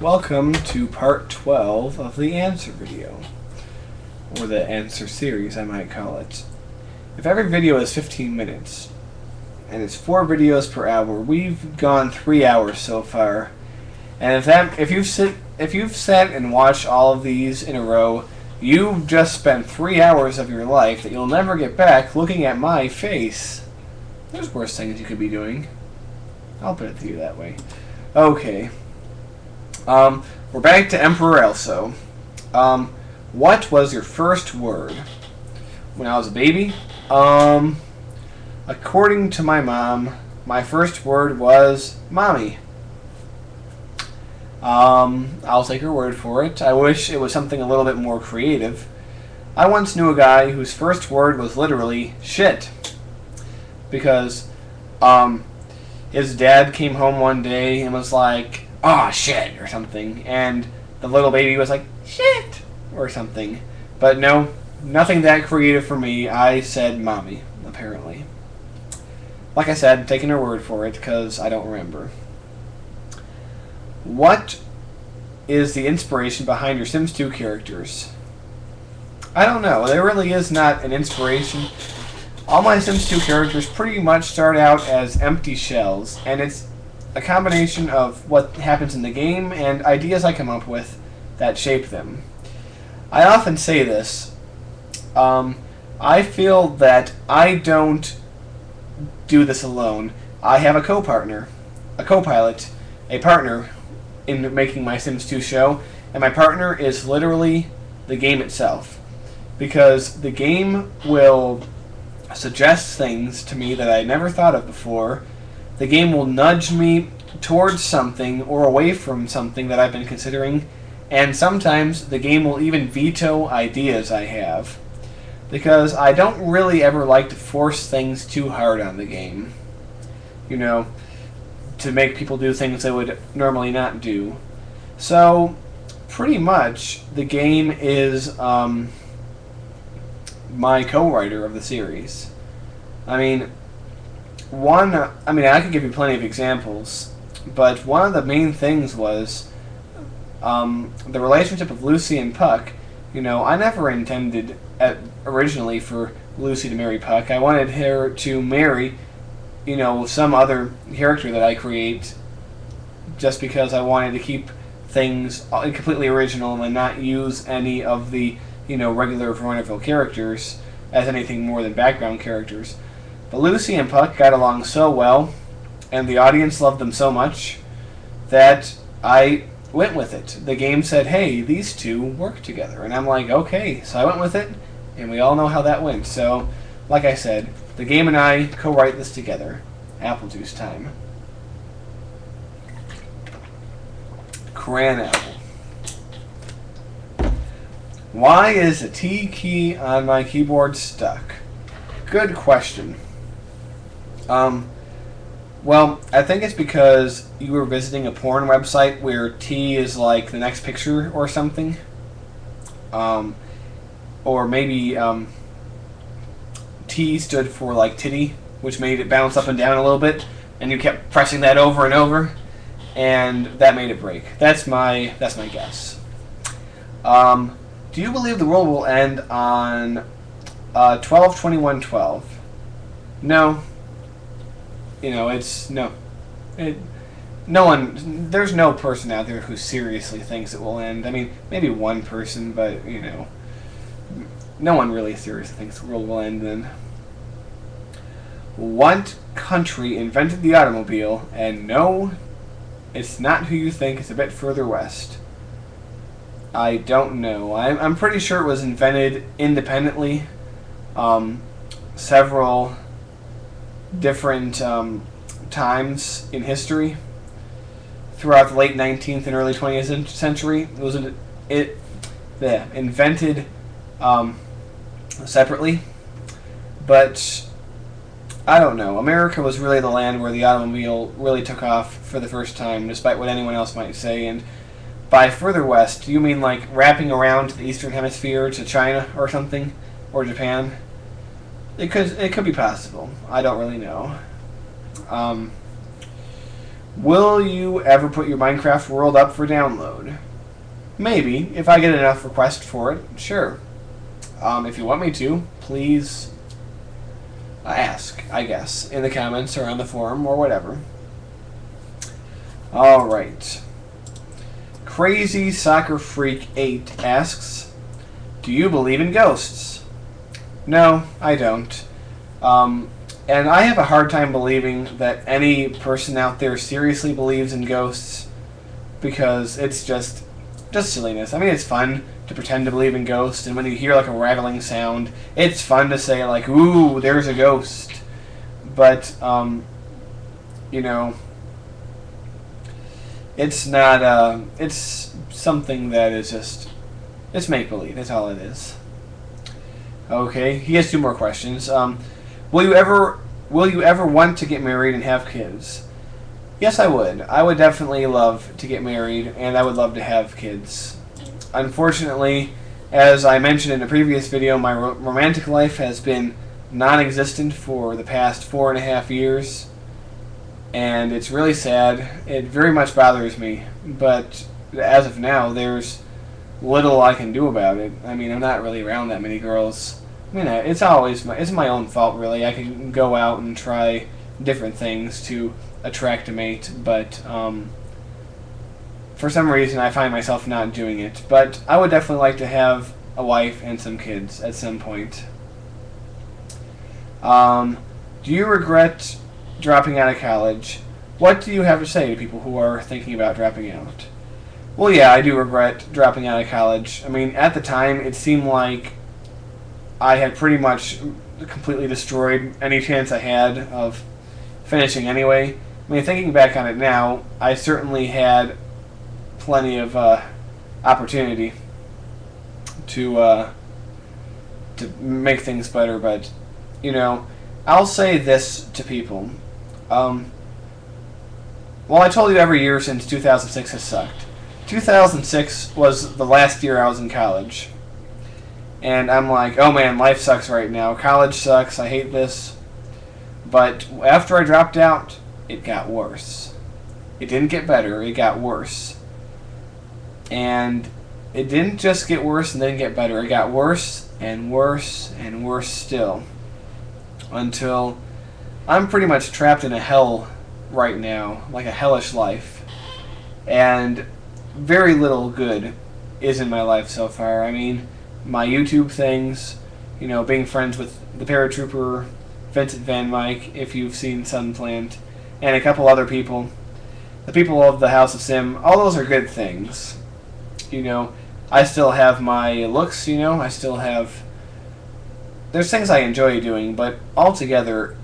Welcome to part 12 of the answer video, or the answer series I might call it. If every video is 15 minutes, and it's 4 videos per hour, we've gone 3 hours so far. And if you've sat and watched all of these in a row, you've just spent 3 hours of your life that you'll never get back looking at my face. There's worse things you could be doing. I'll put it to you that way. Okay. We're back to Emperor Elso. What was your first word? When I was a baby? According to my mom, my first word was mommy. I'll take her word for it. I wish it was something a little bit more creative. I once knew a guy whose first word was literally shit. Because, his dad came home one day and was like, "Aw, shit," or something, and the little baby was like, "Shit," or something. But no, nothing that creative for me. I said mommy, apparently. Like I said, taking her word for it, because I don't remember. What is the inspiration behind your Sims 2 characters? I don't know. There really is not an inspiration. All my Sims 2 characters pretty much start out as empty shells, and it's a combination of what happens in the game and ideas I come up with that shape them. I often say this. I feel that I don't do this alone. I have a co-partner, a co-pilot, a partner in making my Sims 2 show, and my partner is literally the game itself. Because the game will suggest things to me that I never thought of before. The game will nudge me towards something or away from something that I've been considering, and sometimes the game will even veto ideas I have. Because I don't really ever like to force things too hard on the game. You know, to make people do things they would normally not do. So, pretty much, the game is my co-writer of the series. I mean, I could give you plenty of examples, but one of the main things was the relationship of Lucy and Puck. You know, I never intended originally for Lucy to marry Puck. I wanted her to marry, you know, some other character that I create, just because I wanted to keep things completely original and not use any of the, you know, regular Veronaville characters as anything more than background characters. But Lucy and Puck got along so well, and the audience loved them so much, that I went with it. The game said, hey, these two work together. And I'm like, okay. So I went with it, and we all know how that went. So, like I said, the game and I co-write this together. Apple juice time. Cran apple. Why is the T key on my keyboard stuck? Good question. Well, I think it's because you were visiting a porn website where T is like the next picture or something. Or maybe T stood for like titty, which made it bounce up and down a little bit, and you kept pressing that over and over, and that made it break. That's my guess. Do you believe the world will end on 12/21/12? No. You know, it's no. No one. There's no person out there who seriously thinks it will end. I mean, maybe one person, but you know, no one really seriously thinks the world will end. Then, what country invented the automobile? And no, it's not who you think. It's a bit further west. I don't know. I'm pretty sure it was invented independently. Several different times in history throughout the late 19th and early 20th century. It was invented separately, but I don't know. America was really the land where the automobile really took off for the first time, despite what anyone else might say. And by further west, do you mean like wrapping around to the eastern hemisphere, to China or something, or Japan? It could be possible. I don't really know. Will you ever put your Minecraft world up for download? Maybe, if I get enough requests for it, sure. If you want me to, please ask, I guess, in the comments or on the forum or whatever. Alright. Crazy Soccer Freak 8 asks, do you believe in ghosts? No, I don't. And I have a hard time believing that any person out there seriously believes in ghosts, because it's just silliness. I mean, it's fun to pretend to believe in ghosts, and when you hear like a rattling sound, it's fun to say like, ooh, there's a ghost. But, you know, it's not, it's something that is just, it's make-believe, that's all it is. Okay, he has 2 more questions. Will you ever want to get married and have kids? Yes, I would. I would definitely love to get married, and I would love to have kids. Unfortunately, as I mentioned in a previous video, my romantic life has been non-existent for the past 4.5 years, and it's really sad. It very much bothers me, but as of now, there's little I can do about it. I mean, I'm not really around that many girls. I mean, it's my own fault, really. I can go out and try different things to attract a mate, but for some reason I find myself not doing it. But I would definitely like to have a wife and some kids at some point. Do you regret dropping out of college? What do you have to say to people who are thinking about dropping out? Well, yeah, I do regret dropping out of college. I mean, at the time, it seemed like I had pretty much completely destroyed any chance I had of finishing anyway. I mean, thinking back on it now, I certainly had plenty of opportunity to make things better, but, you know, I'll say this to people. Well, I told you every year since 2006 has sucked. 2006 was the last year I was in college. And I'm like, oh man, life sucks right now. College sucks. I hate this. But after I dropped out, it got worse. It didn't get better. It got worse. And it didn't just get worse and then get better. It got worse and worse and worse still. Until I'm pretty much trapped in a hell right now. Like a hellish life. And very little good is in my life so far. I mean, my YouTube things, you know, being friends with the paratrooper, Vincent Van Mike, if you've seen Sunplant, and a couple other people, the people of the House of Sim, all those are good things. You know, I still have my looks, you know, I still have, there's things I enjoy doing, but altogether,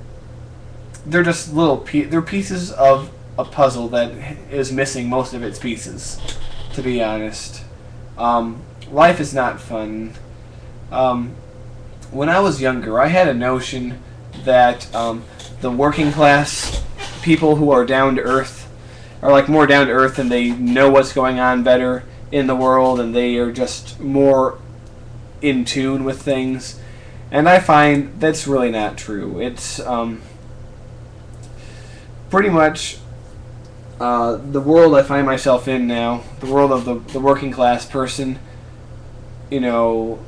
they're just they're pieces of a puzzle that is missing most of its pieces, to be honest. Life is not fun. When I was younger, I had a notion that the working class people who are down to earth are like more down to earth and they know what's going on better in the world and they are just more in tune with things. And I find that's really not true. It's pretty much the world I find myself in now, the world of the working class person. You know,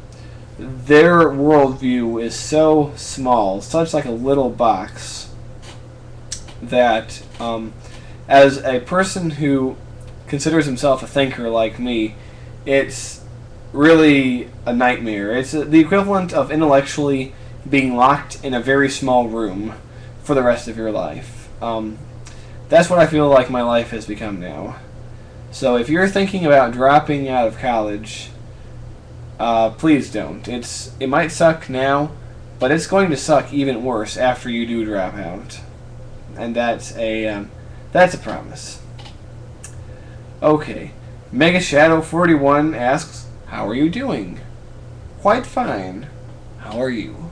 their worldview is so small, such like a little box, that as a person who considers himself a thinker like me, it's really a nightmare. It's the equivalent of intellectually being locked in a very small room for the rest of your life. That's what I feel like my life has become now. So if you're thinking about dropping out of college, please don't. It might suck now, but it's going to suck even worse after you do drop out, and that's a promise. Okay, Mega Shadow 41 asks, "How are you doing?" Quite fine. How are you?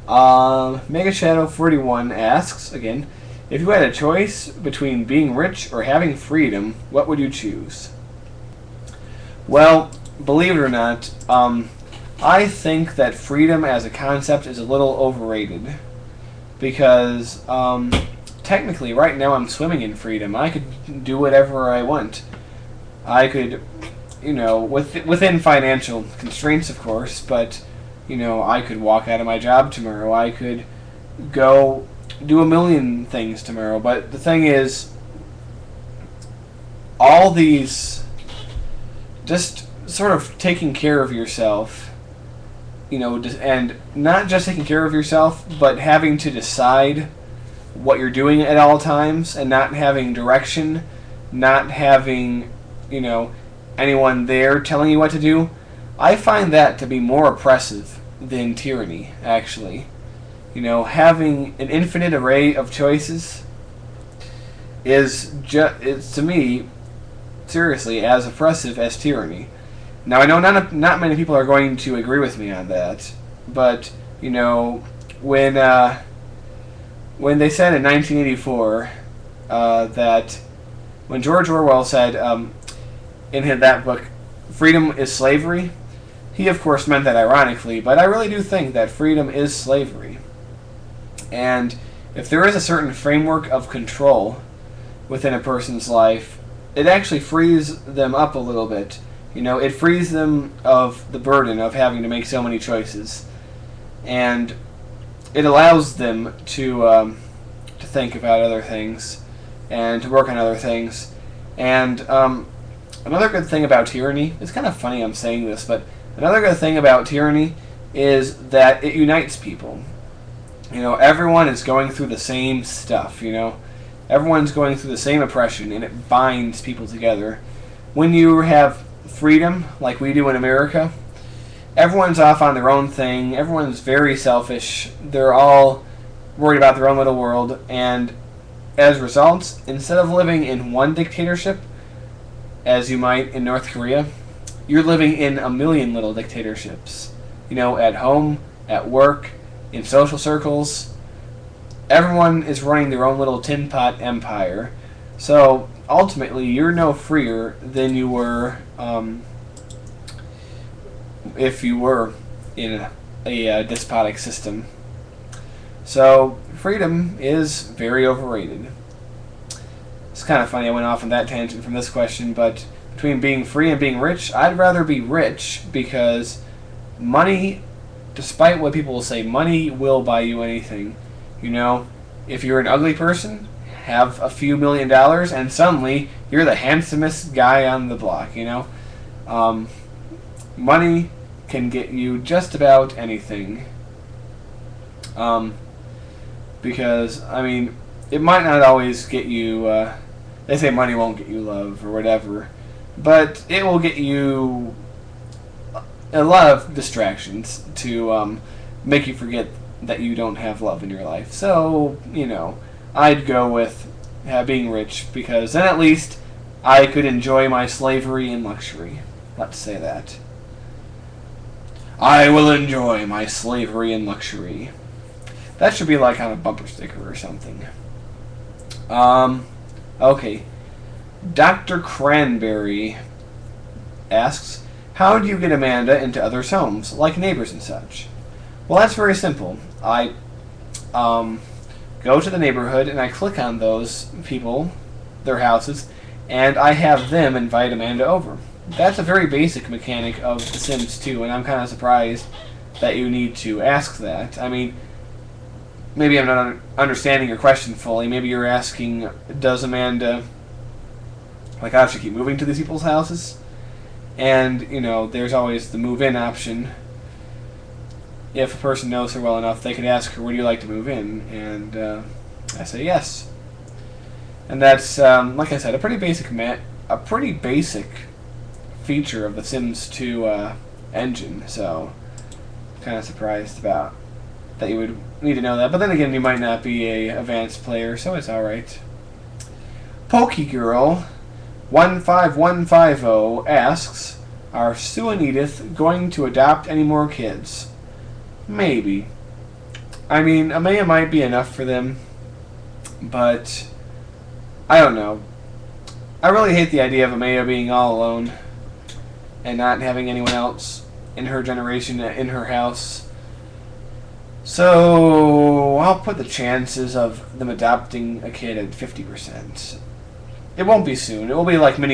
Mega Shadow 41 asks again, "If you had a choice between being rich or having freedom, what would you choose?" Well, believe it or not, I think that freedom as a concept is a little overrated. Because, to technically, right now I'm swimming in freedom. I could do whatever I want. I could, you know, within financial constraints, of course, but, you know, I could walk out of my job tomorrow. I could go do a million things tomorrow. But the thing is, all these, just sort of taking care of yourself, you know, and not just taking care of yourself, but having to decide what you're doing at all times, and not having direction, not having, you know, anyone there telling you what to do. I find that to be more oppressive than tyranny, actually. You know, having an infinite array of choices is to me, seriously, as oppressive as tyranny. Now, I know not many people are going to agree with me on that, but, you know, when they said in 1984 that when George Orwell said in that book, freedom is slavery, he of course meant that ironically, but I really do think that freedom is slavery. And if there is a certain framework of control within a person's life, it actually frees them up a little bit. You know, it frees them of the burden of having to make so many choices. And it allows them to think about other things and to work on other things. And another good thing about tyranny, it's kind of funny I'm saying this, but another good thing about tyranny is that it unites people. You know, everyone is going through the same stuff, you know. Everyone's going through the same oppression, and it binds people together. When you have freedom, like we do in America, everyone's off on their own thing. Everyone's very selfish. They're all worried about their own little world. And as a result, instead of living in one dictatorship, as you might in North Korea, you're living in a million little dictatorships. You know, at home, at work, in social circles. Everyone is running their own little tin pot empire. So ultimately, you're no freer than you were if you were in a despotic system. So freedom is very overrated. It's kind of funny I went off on that tangent from this question, but between being free and being rich, I'd rather be rich, because money, despite what people will say, money will buy you anything. You know, if you're an ugly person, have a few $1 million, and suddenly you're the handsomest guy on the block, you know? Money can get you just about anything. Because, I mean, it might not always get you, they say money won't get you love or whatever, but it will get you a lot of distractions to make you forget that you don't have love in your life. So, you know, I'd go with being rich, because then at least I could enjoy my slavery in luxury. Let's say that. I will enjoy my slavery in luxury. That should be like on a bumper sticker or something. Okay. Dr. Cranberry asks, how do you get Amanda into others' homes, like neighbors and such? Well, that's very simple. I go to the neighborhood and I click on those people, their houses, and I have them invite Amanda over. That's a very basic mechanic of The Sims 2, and I'm kind of surprised that you need to ask that. I mean, maybe I'm not understanding your question fully. Maybe you're asking, does Amanda, like, how does she keep moving to these people's houses? And, you know, there's always the move-in option. If a person knows her well enough, they could ask her, would you like to move in? And I say yes. And that's, like I said, a pretty basic feature of the Sims 2 engine. So, kind of surprised about that you would need to know that. But then again, you might not be a advanced player, so it's alright. Pokegirl 15150 asks, are Sue and Edith going to adopt any more kids? Maybe. I mean, Amaya might be enough for them, but I don't know. I really hate the idea of Amaya being all alone and not having anyone else in her generation in her house. So I'll put the chances of them adopting a kid at 50%. It won't be soon. It will be like many